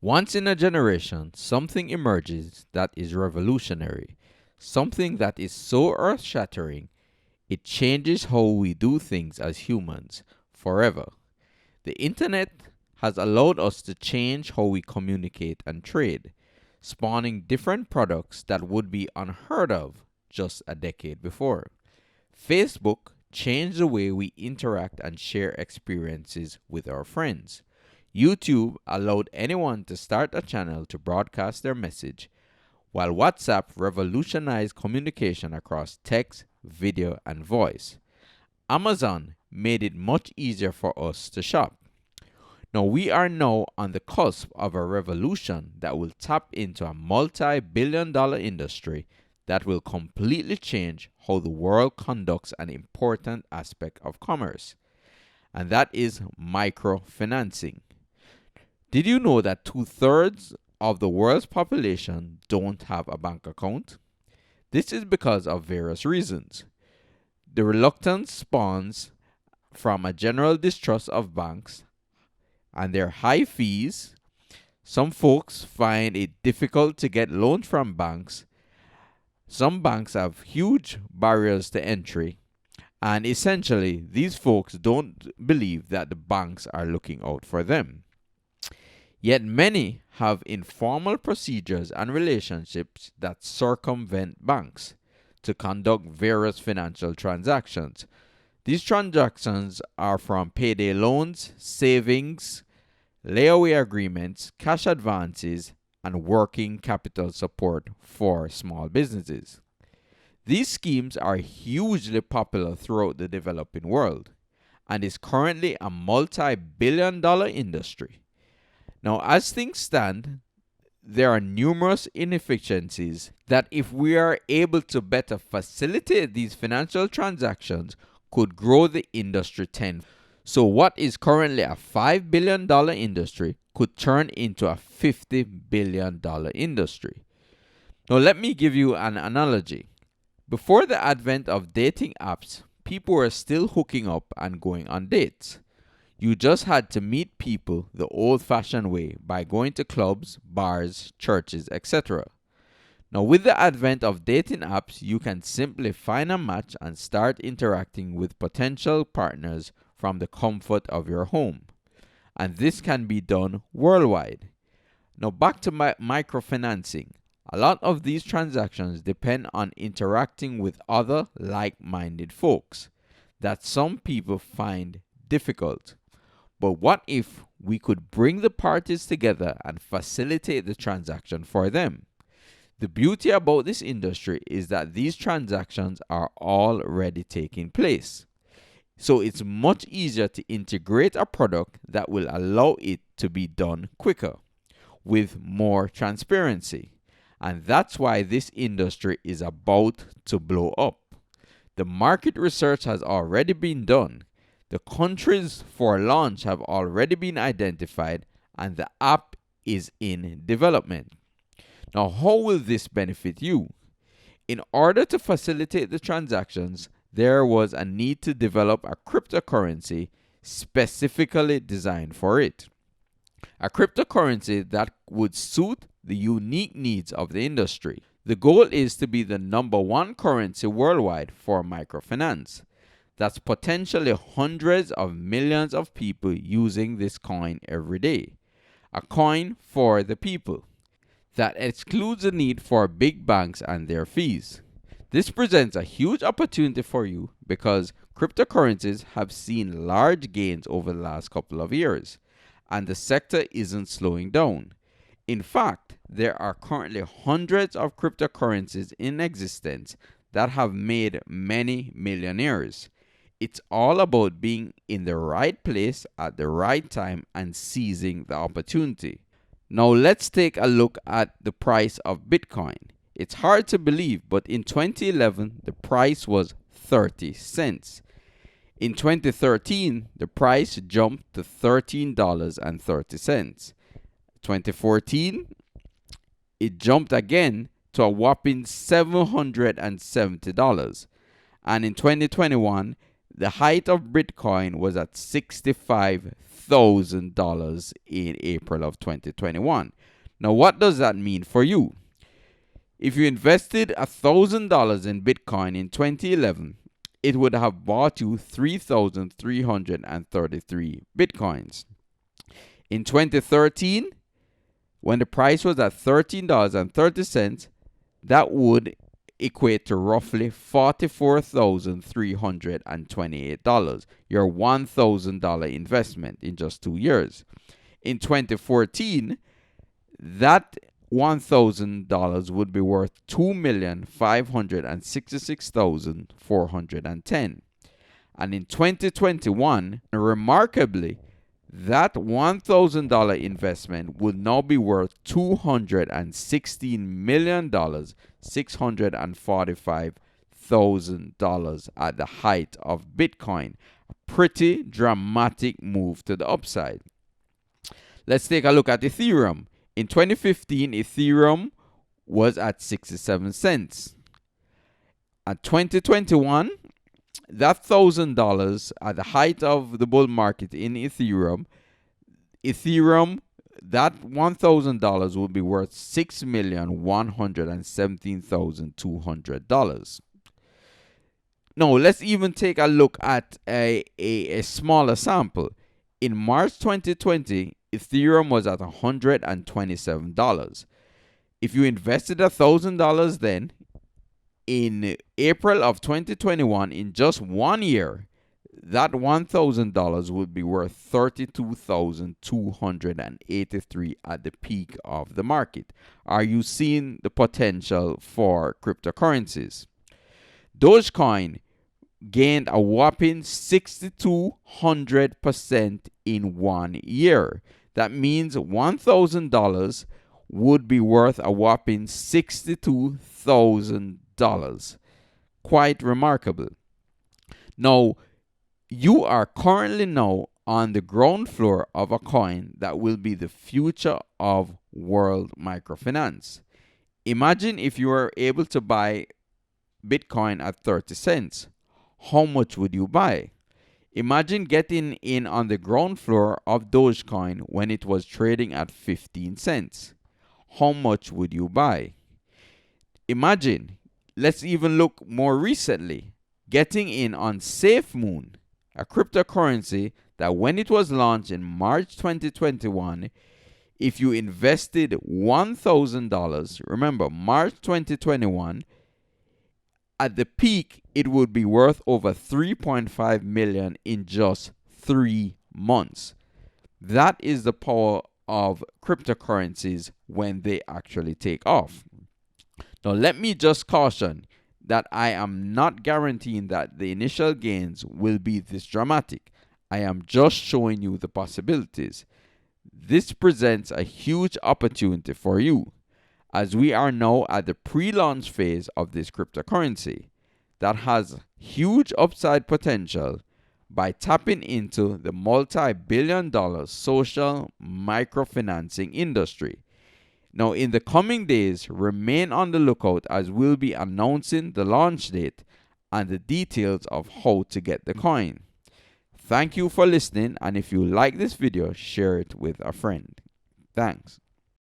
Once in a generation, something emerges that is revolutionary, something that is so earth shattering, it changes how we do things as humans forever. The internet has allowed us to change how we communicate and trade, spawning different products that would be unheard of just a decade before. Facebook changed the way we interact and share experiences with our friends. YouTube allowed anyone to start a channel to broadcast their message, while WhatsApp revolutionized communication across text, video, and voice. Amazon made it much easier for us to shop. Now we are now on the cusp of a revolution that will tap into a multi-billion-dollar industry that will completely change how the world conducts an important aspect of commerce, and that is microfinancing. Did you know that two-thirds of the world's population don't have a bank account? This is because of various reasons. The reluctance spawns from a general distrust of banks and their high fees. Some folks find it difficult to get loans from banks. Some banks have huge barriers to entry. And essentially, these folks don't believe that the banks are looking out for them. Yet many have informal procedures and relationships that circumvent banks to conduct various financial transactions. These transactions are from payday loans, savings, layaway agreements, cash advances, and working capital support for small businesses. These schemes are hugely popular throughout the developing world and is currently a multi-billion-dollar industry. Now, as things stand, there are numerous inefficiencies that, if we are able to better facilitate these financial transactions, could grow the industry tenfold. So what is currently a $5 billion industry could turn into a $50 billion industry. Now let me give you an analogy. Before the advent of dating apps, people were still hooking up and going on dates. You just had to meet people the old-fashioned way by going to clubs, bars, churches, etc. Now, with the advent of dating apps, you can simply find a match and start interacting with potential partners from the comfort of your home. And this can be done worldwide. Now, back to microfinancing. A lot of these transactions depend on interacting with other like-minded folks that some people find difficult. But what if we could bring the parties together and facilitate the transaction for them? The beauty about this industry is that these transactions are already taking place. So it's much easier to integrate a product that will allow it to be done quicker, with more transparency. And that's why this industry is about to blow up. The market research has already been done. The countries for launch have already been identified, and the app is in development. Now, how will this benefit you? In order to facilitate the transactions, there was a need to develop a cryptocurrency specifically designed for it. A cryptocurrency that would suit the unique needs of the industry. The goal is to be the number one currency worldwide for microfinance. That's potentially hundreds of millions of people using this coin every day. A coin for the people. That excludes the need for big banks and their fees. This presents a huge opportunity for you because cryptocurrencies have seen large gains over the last couple of years, and the sector isn't slowing down. In fact, there are currently hundreds of cryptocurrencies in existence that have made many millionaires. It's all about being in the right place at the right time and seizing the opportunity. Now let's take a look at the price of Bitcoin. It's hard to believe, but in 2011, the price was 30 cents. In 2013, the price jumped to $13.30. 2014, it jumped again to a whopping $770. And in 2021, the height of Bitcoin was at $65,000. $3,000 in April of 2021. Now, what does that mean for you? If you invested $1,000 in Bitcoin in 2011, it would have bought you 3,333 Bitcoins. In 2013, when the price was at $13.30, that would equate to roughly $44,328, your $1,000 investment in just 2 years. In 2014, that $1,000 would be worth $2,566,410. And in 2021, remarkably, that $1,000 investment would now be worth $216,645,000 at the height of Bitcoin. A pretty dramatic move to the upside. Let's take a look at Ethereum. In 2015, Ethereum was at 67 cents. At 2021, that $1,000 at the height of the bull market in Ethereum, that $1,000 would be worth $6,117,200. Now, let's even take a look at a smaller sample. In March 2020, Ethereum was at $127. If you invested $1,000 then, in April of 2021, in just 1 year, that $1,000 would be worth $32,283 at the peak of the market. Are you seeing the potential for cryptocurrencies? Dogecoin gained a whopping 6,200% in 1 year. That means $1,000 would be worth a whopping $62,000. Quite remarkable. Now, you are currently now on the ground floor of a coin that will be the future of world microfinance. Imagine if you were able to buy Bitcoin at 30 cents. How much would you buy? Imagine getting in on the ground floor of Dogecoin when it was trading at 15 cents. How much would you buy? Imagine, let's even look more recently, getting in on SafeMoon, a cryptocurrency that when it was launched in March 2021, if you invested $1,000, remember March 2021, at the peak, it would be worth over $3.5 million in just 3 months. That is the power of cryptocurrencies when they actually take off. Now, let me just caution that I am not guaranteeing that the initial gains will be this dramatic. I am just showing you the possibilities. This presents a huge opportunity for you, as we are now at the pre-launch phase of this cryptocurrency that has huge upside potential by tapping into the multi-billion-dollar social microfinancing industry. Now, in the coming days, remain on the lookout as we'll be announcing the launch date and the details of how to get the coin. Thank you for listening, and if you like this video, share it with a friend. Thanks.